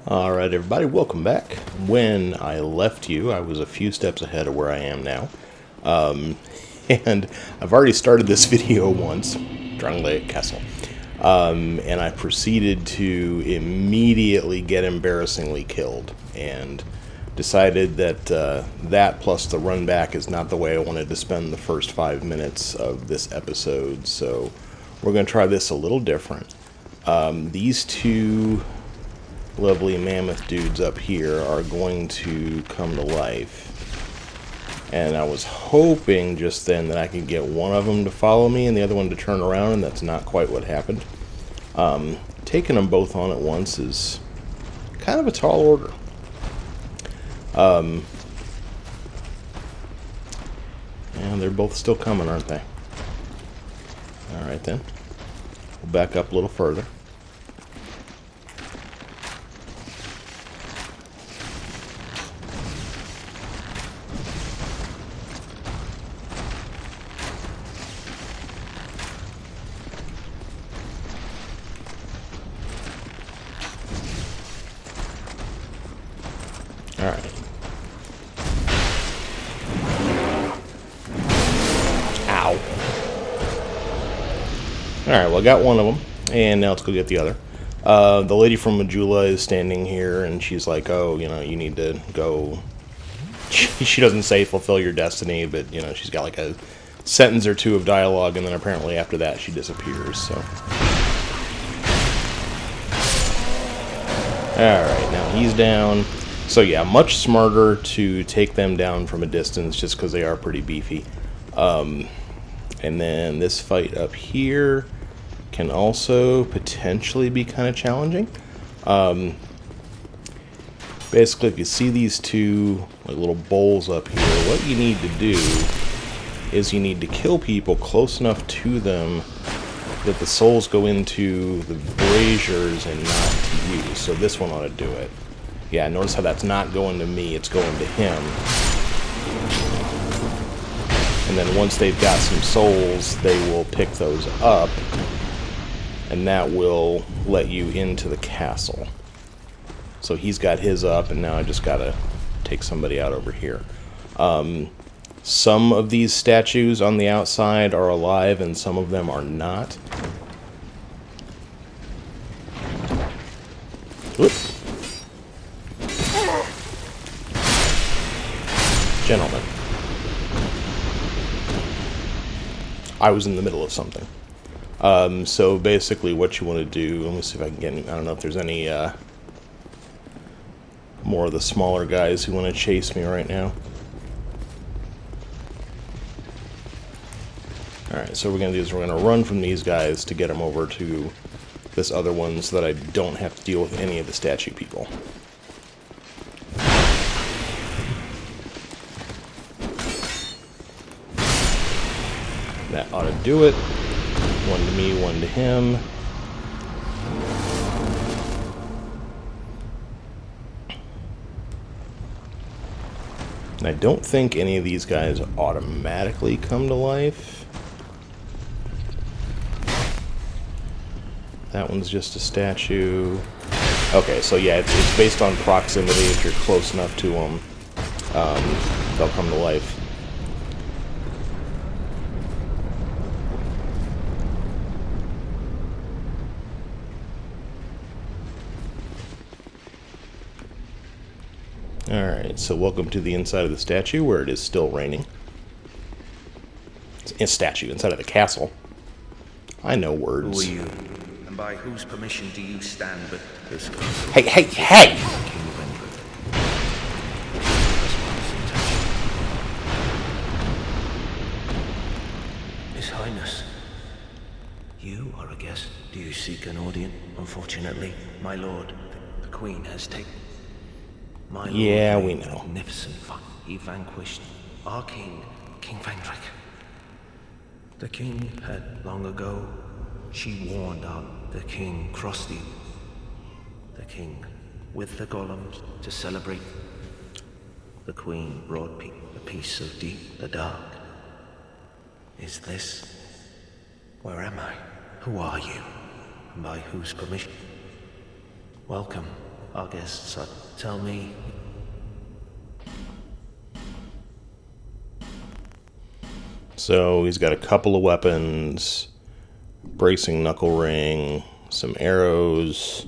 Alright everybody, welcome back. When I left you, I was a few steps ahead of where I am now. And I've already started this video once, Drangleic Castle. And I proceeded to immediately get embarrassingly killed. And decided that that plus the run back is not the way I wanted to spend the first 5 minutes of this episode. So we're going to try this a little different. These two lovely mammoth dudes up here are going to come to life. And I was hoping just then that I could get one of them to follow me and the other one to turn around, and that's not quite what happened. Taking them both on at once is kind of a tall order. And they're both still coming, aren't they? Alright then. We'll back up a little further. Alright. Ow. Alright, well I got one of them, and now let's go get the other. The lady from Majula is standing here, and she's like, oh, you know, you need to go... She doesn't say fulfill your destiny, but, you know, she's got like a sentence or two of dialogue, and then apparently after that she disappears, so... Alright, now he's down. So yeah, much smarter to take them down from a distance just because they are pretty beefy. And then this fight up here can also potentially be kind of challenging. Basically, if you see these two like little bowls up here, what you need to do is you need to kill people close enough to them that the souls go into the braziers and not to you. So this one ought to do it. Yeah, notice how that's not going to me, it's going to him. And then once they've got some souls, they will pick those up, and that will let you into the castle. So he's got his up, and now I just gotta take somebody out over here. Some of these statues on the outside are alive, and some of them are not. Whoop. Gentlemen. I was in the middle of something. So basically what you want to do, let me see if I can get any, I don't know if there's any more of the smaller guys who want to chase me right now. Alright, so what we're going to do is we're going to run from these guys to get them over to this other one so that I don't have to deal with any of the statue people. That ought to do it. One to me, one to him. And I don't think any of these guys automatically come to life. That one's just a statue. Okay, so yeah, it's based on proximity. If you're close enough to them, they'll come to life. Alright, so welcome to the inside of the statue where it is still raining. It's a statue inside of the castle. I know words. Who are you? And by whose permission do you stand with this castle? Hey, hey, hey! King of England. His Highness, you are a guest. Do you seek an audience? Unfortunately, my lord, the Queen has taken... My lord, yeah, we know. Magnificent fight. He vanquished our king, King Drangleic. The king had long ago, she warned out the king crossed the king with the golems to celebrate. The queen brought a peace so deep, the dark. Is this? Where am I? Who are you? And by whose permission? Welcome our guests, tell me. So he's got a couple of weapons, bracing knuckle ring, some arrows,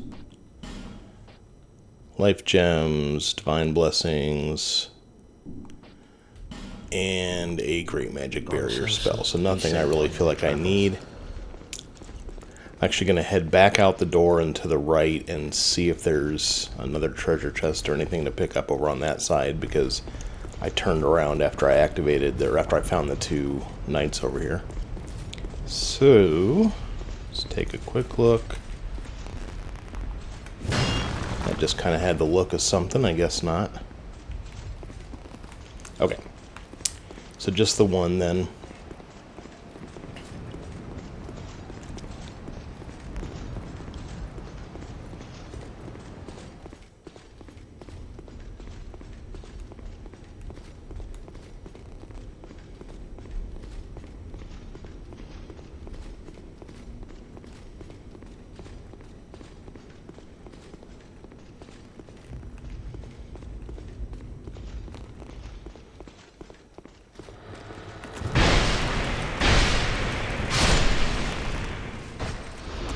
life gems, divine blessings, and a great magic barrier spell. So nothing I really feel like I need. I'm actually going to head back out the door and to the right and see if there's another treasure chest or anything to pick up over on that side, because I turned around after I after I found the two knights over here. So let's take a quick look. That just kind of had the look of something, I guess not. Okay. So just the one then.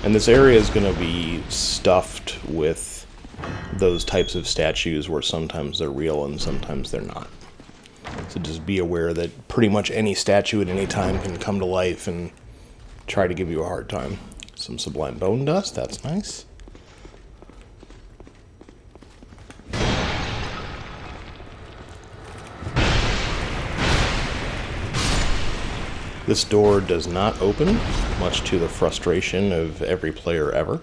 And this area is going to be stuffed with those types of statues where sometimes they're real and sometimes they're not. So just be aware that pretty much any statue at any time can come to life and try to give you a hard time. Some sublime bone dust, that's nice. This door does not open, much to the frustration of every player ever.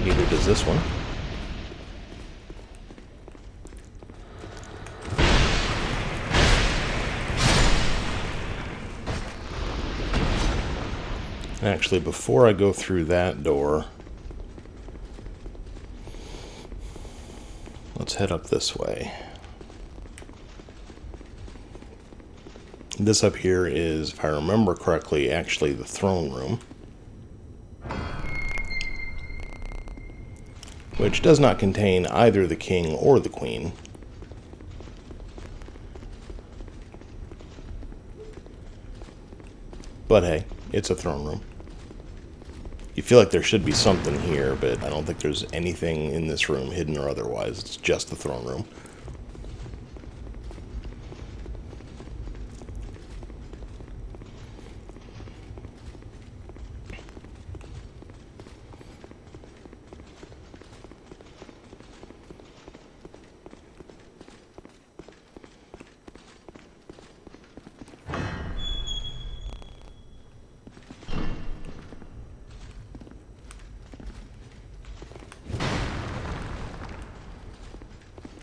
Neither does this one. Actually, before I go through that door, let's head up this way. This up here is, if I remember correctly, actually the throne room, which does not contain either the king or the queen. But hey, it's a throne room. You feel like there should be something here, but I don't think there's anything in this room, hidden or otherwise. It's just the throne room.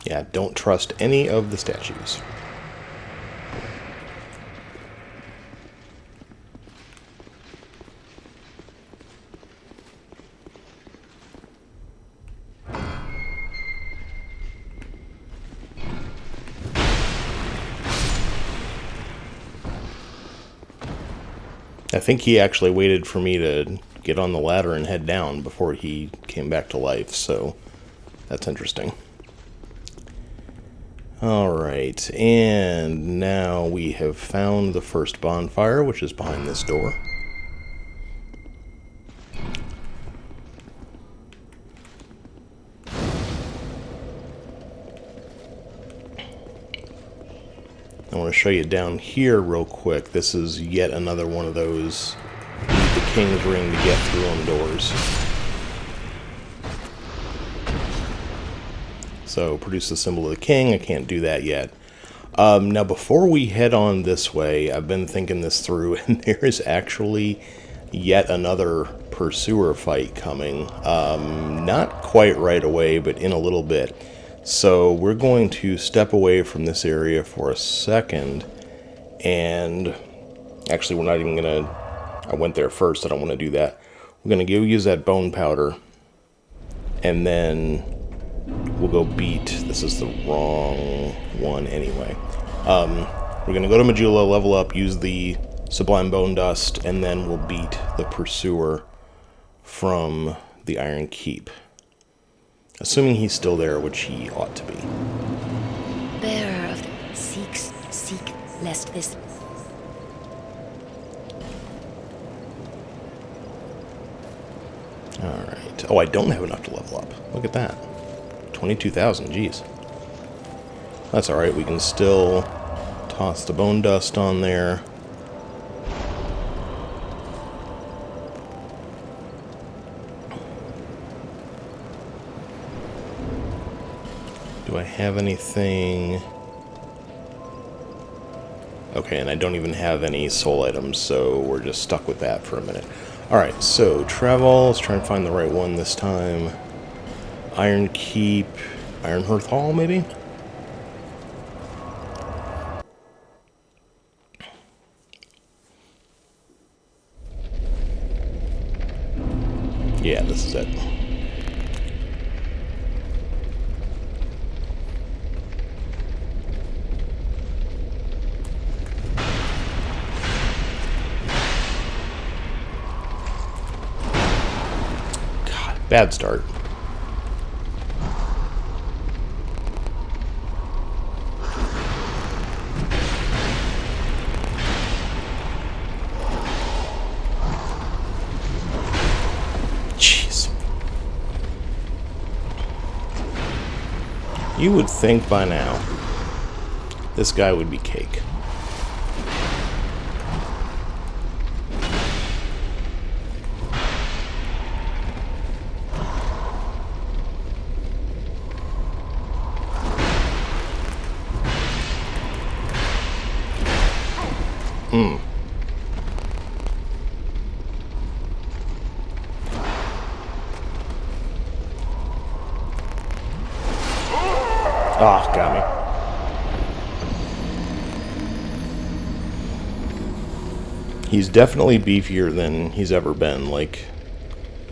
Yeah, don't trust any of the statues. I think he actually waited for me to get on the ladder and head down before he came back to life, so that's interesting. Alright, and now we have found the first bonfire, which is behind this door. I want to show you down here real quick. This is yet another one of those you need the king's ring to get through on doors. So produce the symbol of the king. I can't do that yet. Now before we head on this way, I've been thinking this through, and there is actually yet another pursuer fight coming. Not quite right away, but in a little bit. So we're going to step away from this area for a second, and actually we're not even going to, I went there first, I don't want to do that. We're going to go use that bone powder, and then we'll go beat, this is the wrong one anyway. We're going to go to Majula, level up, use the Sublime Bone Dust, and then we'll beat the Pursuer from the Iron Keep. Assuming he's still there, which he ought to be. Bearer of the seeks, seek, lest this... Alright. Oh, I don't have enough to level up. Look at that. 22,000, geez. That's alright, we can still toss the Bone Dust on there. Do I have anything? Okay, and I don't even have any soul items, so we're just stuck with that for a minute. Alright, so travel. Let's try and find the right one this time. Iron Keep. Iron Hearth Hall, maybe? Yeah, this is it. Bad start. Jeez. You would think by now this guy would be cake. Ah, got me. He's definitely beefier than he's ever been. Like,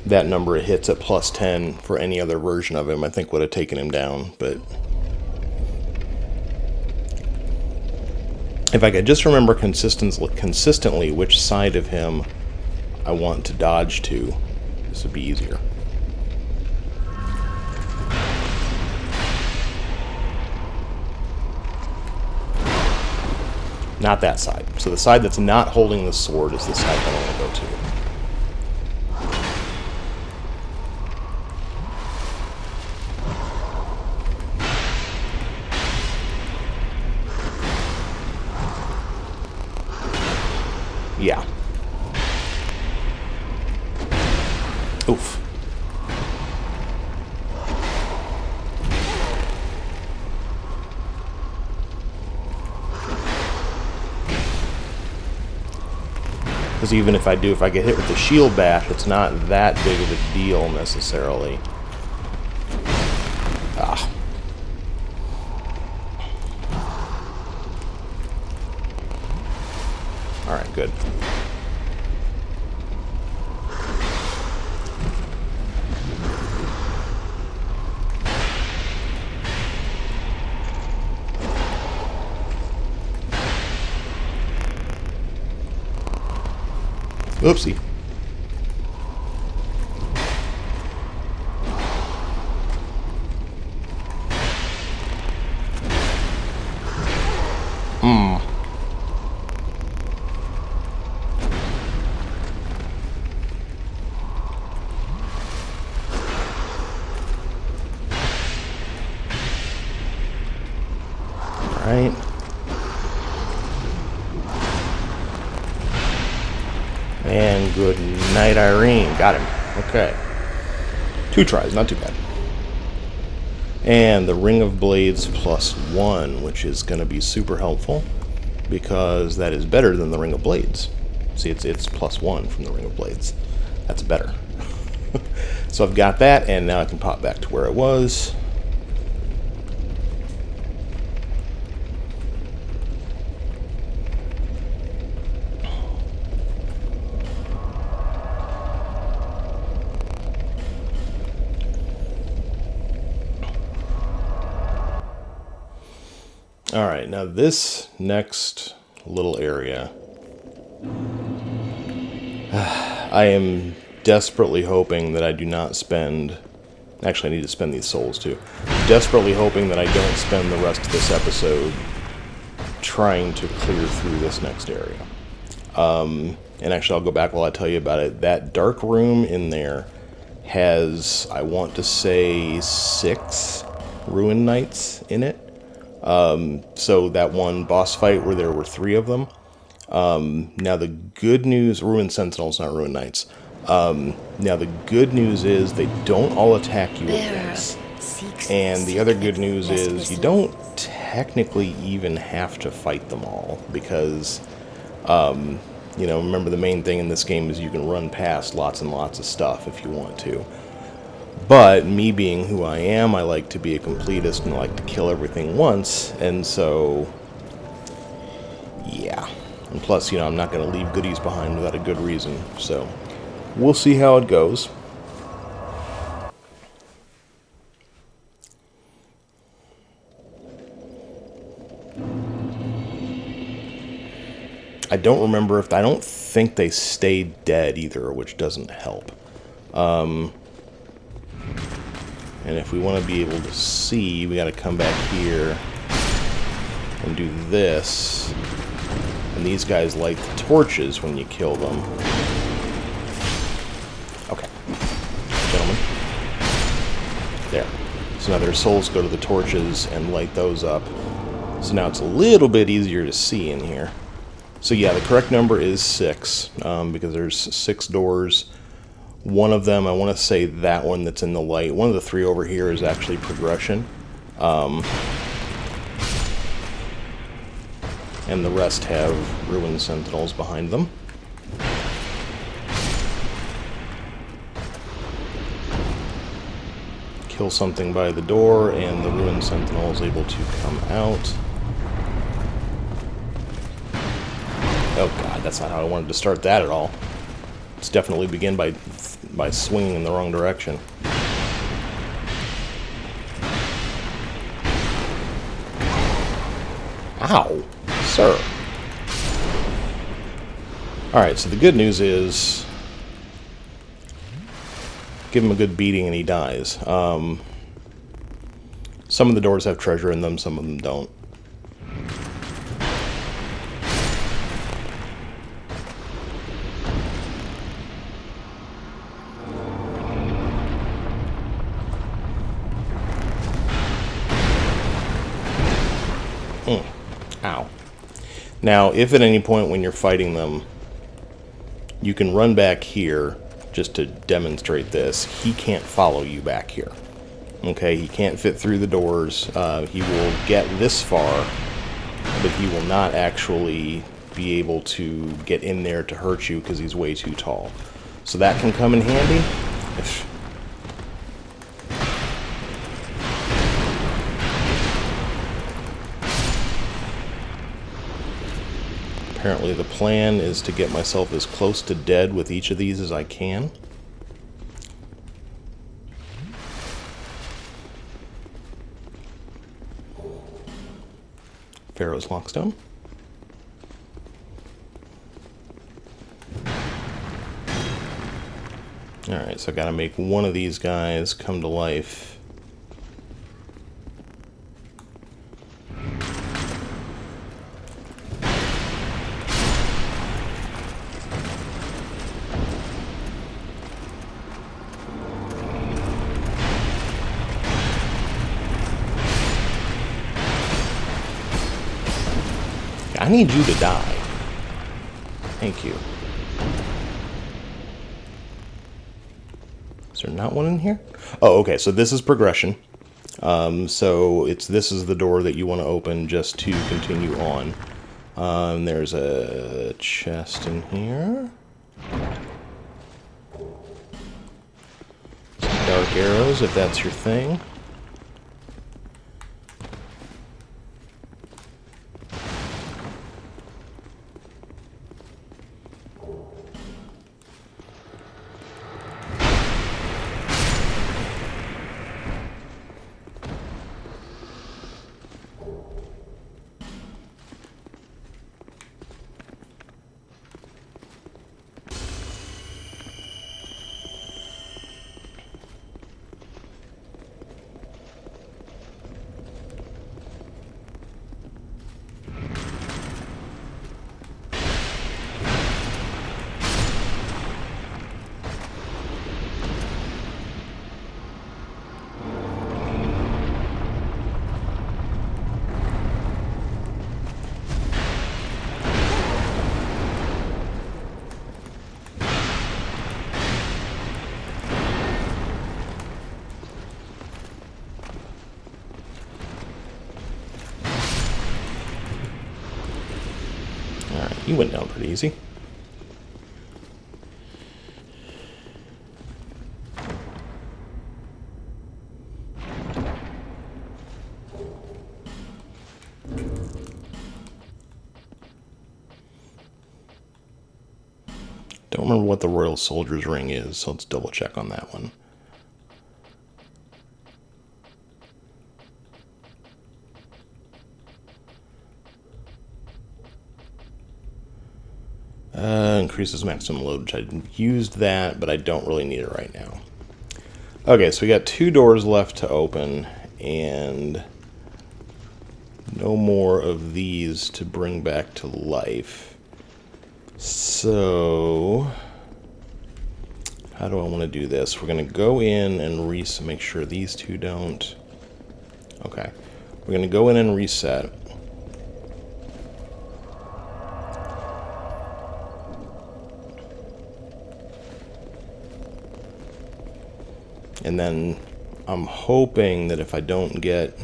that number of hits at plus 10 for any other version of him, I think would have taken him down, but... if I could just remember consistently which side of him I want to dodge to, this would be easier. Not that side. So the side that's not holding the sword is the side I want to go to. Yeah. Oof. Because even if I get hit with the shield bash, it's not that big of a deal necessarily. Ah. Alright, good. Oopsie. Right. And good night, Irene. Got him. Okay. 2 tries, not too bad. And the Ring of Blades +1, which is going to be super helpful because that is better than the Ring of Blades. See, it's +1 from the Ring of Blades. That's better. So I've got that, and now I can pop back to where I was. Alright, now this next little area I am desperately hoping that I do not spend... Actually, I need to spend these souls, too. Desperately hoping that I don't spend the rest of this episode trying to clear through this next area. And actually, I'll go back while I tell you about it. That dark room in there has, I want to say, 6 Ruin Knights in it. So that one boss fight where there were 3 of them. Now the good news, Ruin Sentinels, not Ruin Knights. Now the good news is they don't all attack you at once. And the other good news is you don't technically even have to fight them all, because, you know, remember the main thing in this game is you can run past lots and lots of stuff if you want to. But me being who I am, I like to be a completist and I like to kill everything once, and so, yeah. And plus, you know, I'm not going to leave goodies behind without a good reason, so we'll see how it goes. I don't remember if... I don't think they stay dead either, which doesn't help. And if we want to be able to see, we got to come back here and do this. And these guys light the torches when you kill them. Okay. Gentlemen. There. So now their souls go to the torches and light those up. So now it's a little bit easier to see in here. So yeah, the correct number is 6, because there's 6 doors. One of them, I want to say that one that's in the light. One of the 3 over here is actually progression. And the rest have Ruin Sentinels behind them. Kill something by the door, and the Ruin Sentinel is able to come out. Oh god, that's not how I wanted to start that at all. Let's definitely begin by swinging in the wrong direction. Ow, sir. Alright, so the good news is, give him a good beating and he dies. Some of the doors have treasure in them, some of them don't. Ow. Now, if at any point when you're fighting them, you can run back here, just to demonstrate this, he can't follow you back here. Okay, he can't fit through the doors. He will get this far, but he will not actually be able to get in there to hurt you because he's way too tall. So that can come in handy. Apparently the plan is to get myself as close to dead with each of these as I can. Pharaoh's Lockstone. Alright, so I gotta make one of these guys come to life. I need you to die. Thank you. Is there not one in here? Oh, okay, so this is progression. So this is the door that you want to open just to continue on. There's a chest in here. Some dark arrows, if that's your thing. He went down pretty easy. Don't remember what the Royal Soldier's Ring is, so let's double check on that one. Increases maximum load, which I used that, but I don't really need it right now. Okay, so we got 2 doors left to open, and no more of these to bring back to life. So, how do I want to do this? We're going to go in and make sure these 2 don't. Okay, we're going to go in and reset. And then I'm hoping that if I don't get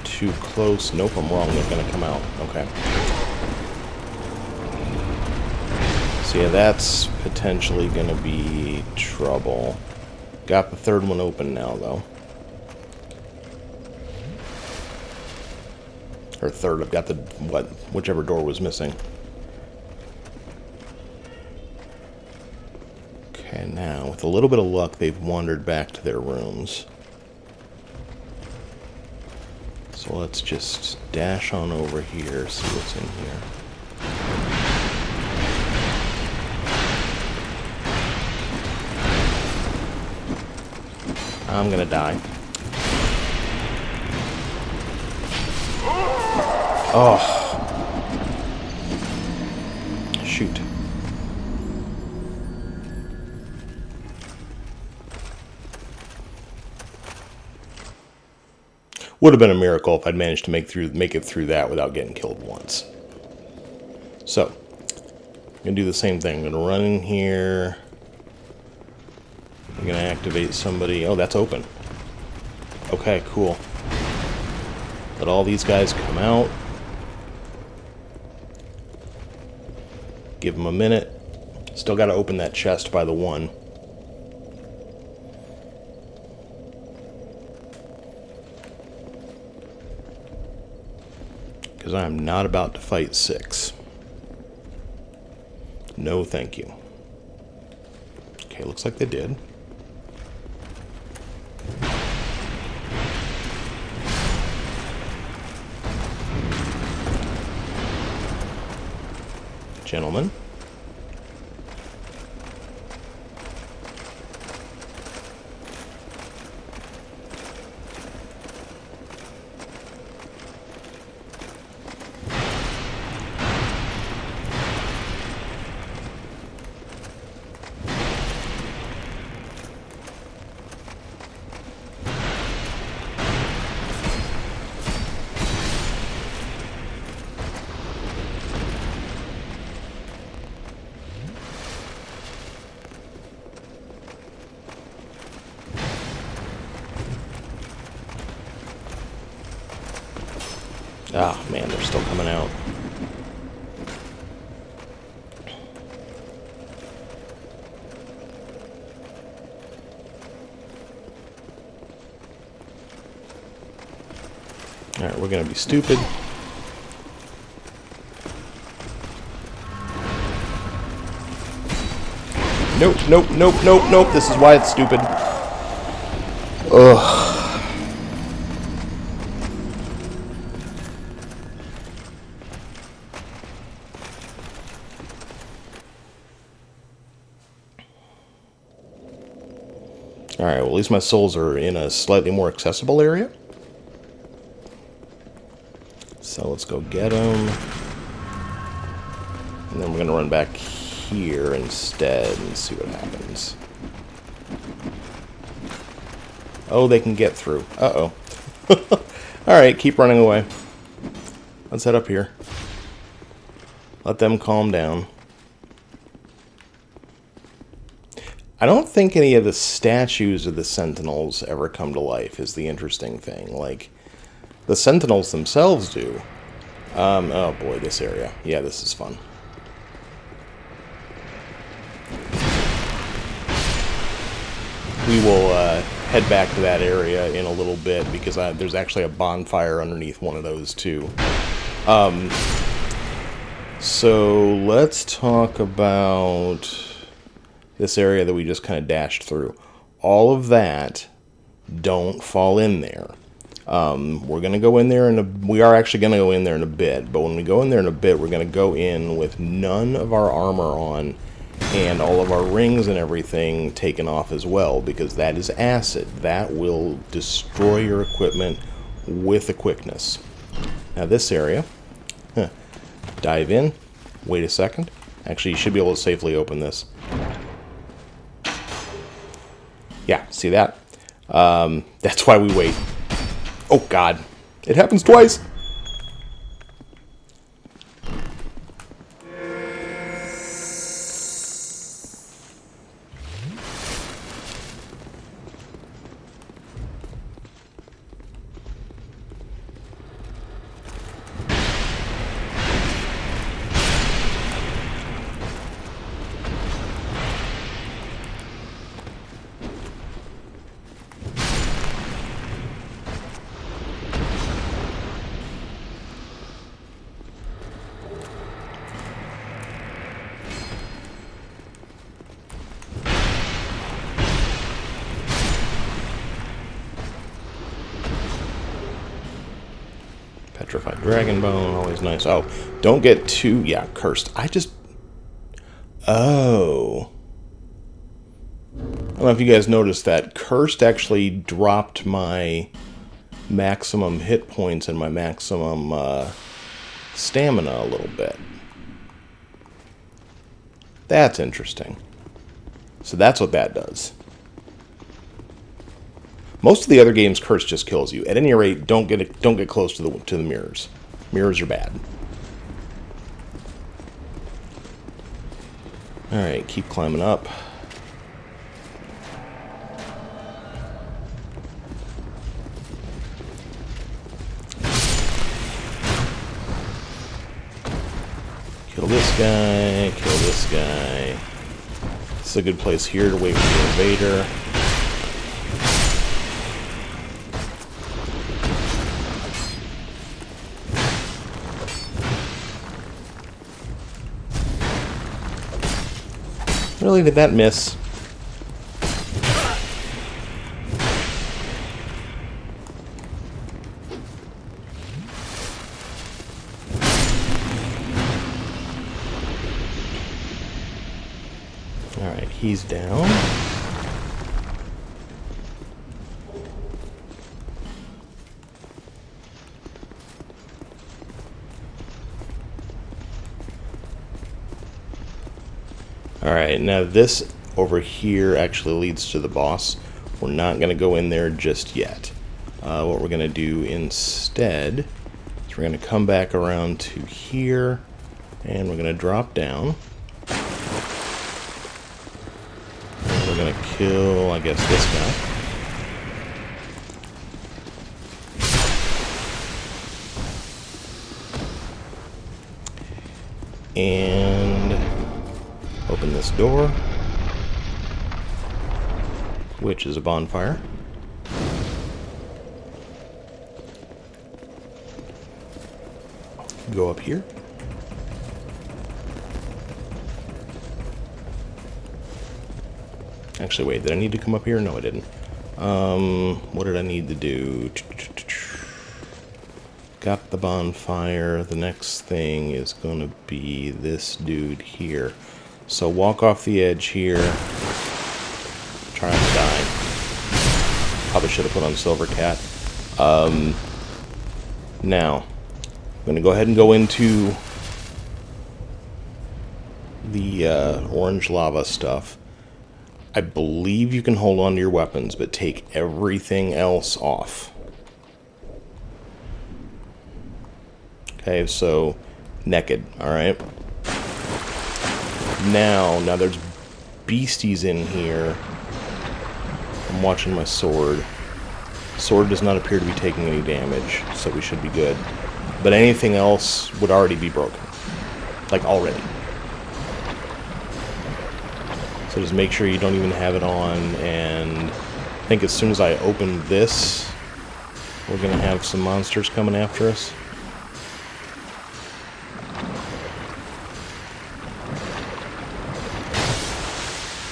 too close... Nope, I'm wrong. They're going to come out. Okay. So yeah, that's potentially going to be trouble. Got the 3rd one open now, though. Or 3rd. I've got the... whichever door was missing. Okay, now, with a little bit of luck, they've wandered back to their rooms. So let's just dash on over here, see what's in here. I'm gonna die. Oh. Shoot. Would have been a miracle if I'd managed to make it through that without getting killed once. So, I'm gonna do the same thing. I'm gonna run in here. I'm gonna activate somebody. Oh, that's open. Okay, cool. Let all these guys come out. Give them a minute. Still gotta open that chest by the 1. Because I am not about to fight 6. No, thank you. Okay, looks like they did. Gentlemen. Ah, man, they're still coming out. Alright, we're gonna be stupid. Nope, nope, nope, nope, nope. This is why it's stupid. Ugh. Alright, well, at least my souls are in a slightly more accessible area. So let's go get them. And then we're going to run back here instead and see what happens. Oh, they can get through. Uh-oh. Alright, keep running away. Let's head up here. Let them calm down. I don't think any of the statues of the Sentinels ever come to life, is the interesting thing. Like, The Sentinels themselves do. Oh boy, this area. Yeah, this is fun. We will head back to that area in a little bit because there's actually a bonfire underneath one of those too. So let's talk about this area that we just kind of dashed through. All of that, don't fall in there. We're going to go in there, we are actually going to go in there in a bit, but when we go in there in a bit, we're going to go in with none of our armor on and all of our rings and everything taken off as well, because that is acid. That will destroy your equipment with a quickness. Now this area, dive in, wait a second. Actually, you should be able to safely open this. Yeah, see that? That's why we wait. Oh god, it happens twice! Petrified Dragon Bone, always nice. Oh, don't get too... Yeah, Cursed. Oh. I don't know if you guys noticed that. Cursed actually dropped my maximum hit points and my maximum stamina a little bit. That's interesting. So that's what that does. Most of the other games, Curse just kills you. At any rate, don't get close to the mirrors. Mirrors are bad. All right, keep climbing up. Kill this guy. Kill this guy. This is a good place here to wait for the invader. Really, did that miss? Alright, he's down. Alright, now this over here actually leads to the boss. We're not going to go in there just yet. What we're going to do instead is we're going to come back around to here, and we're going to drop down. And we're going to kill, I guess, this guy. And open this door, which is a bonfire. Go up here. Actually, wait, did I need to come up here? No, I didn't. What did I need to do? Got the bonfire. The next thing is going to be this dude here. So walk off the edge here. Try not to die. Probably should have put on Silver Cat. Now, I'm going to go ahead and go into the orange lava stuff. I believe you can hold on to your weapons, but take everything else off. Okay, so naked, alright? Now there's beasties in here. I'm watching my sword. Sword does not appear to be taking any damage, so we should be good. But anything else would already be broken. Like, already. So just make sure you don't even have it on, and I think as soon as I open this, we're going to have some monsters coming after us.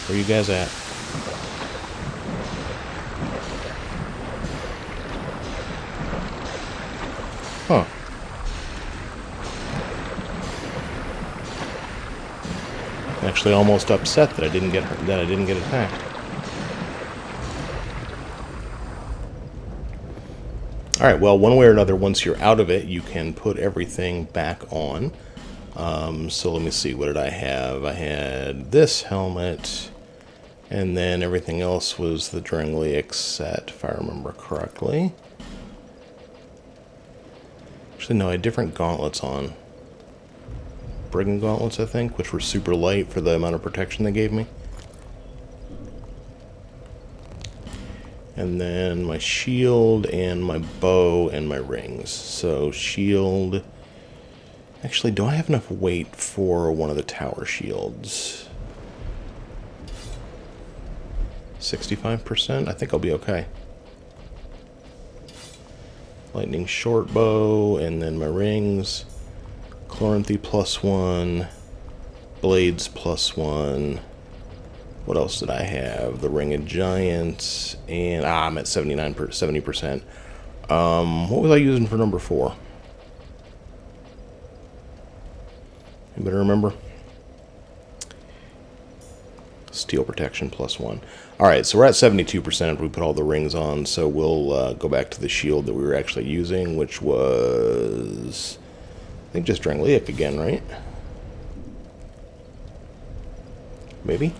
Where you guys at? Huh. I'm actually almost upset that I didn't get attacked. All right. Well, one way or another, once you're out of it, you can put everything back on. So let me see. What did I have? I had this helmet, and then everything else was the Drangleic set, if I remember correctly. Actually, no, I had different gauntlets on. Brigand gauntlets, I think, which were super light for the amount of protection they gave me. And then my shield and my bow and my rings. So shield... Actually, do I have enough weight for one of the tower shields? 65%? I think I'll be okay. Lightning short bow, and then my rings. Chloranthy +1. Blades +1. What else did I have? The Ring of Giants. And, I'm at 70%. What was I using for number 4? Anybody remember? Steel protection +1. Alright, so we're at 72% if we put all the rings on, so we'll go back to the shield that we were actually using, which was, I think, just Drangleic again, right? Maybe?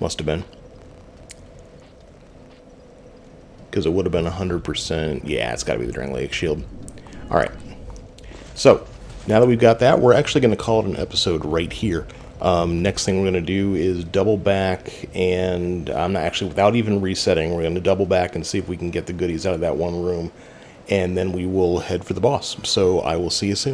Must have been. Because it would have been 100%. Yeah, it's got to be the Drangleic shield. Alright. So, now that we've got that, we're actually going to call it an episode right here. Next thing we're going to do is double back, and I'm not actually, without even resetting, we're going to double back and see if we can get the goodies out of that one room, and then we will head for the boss. So I will see you soon.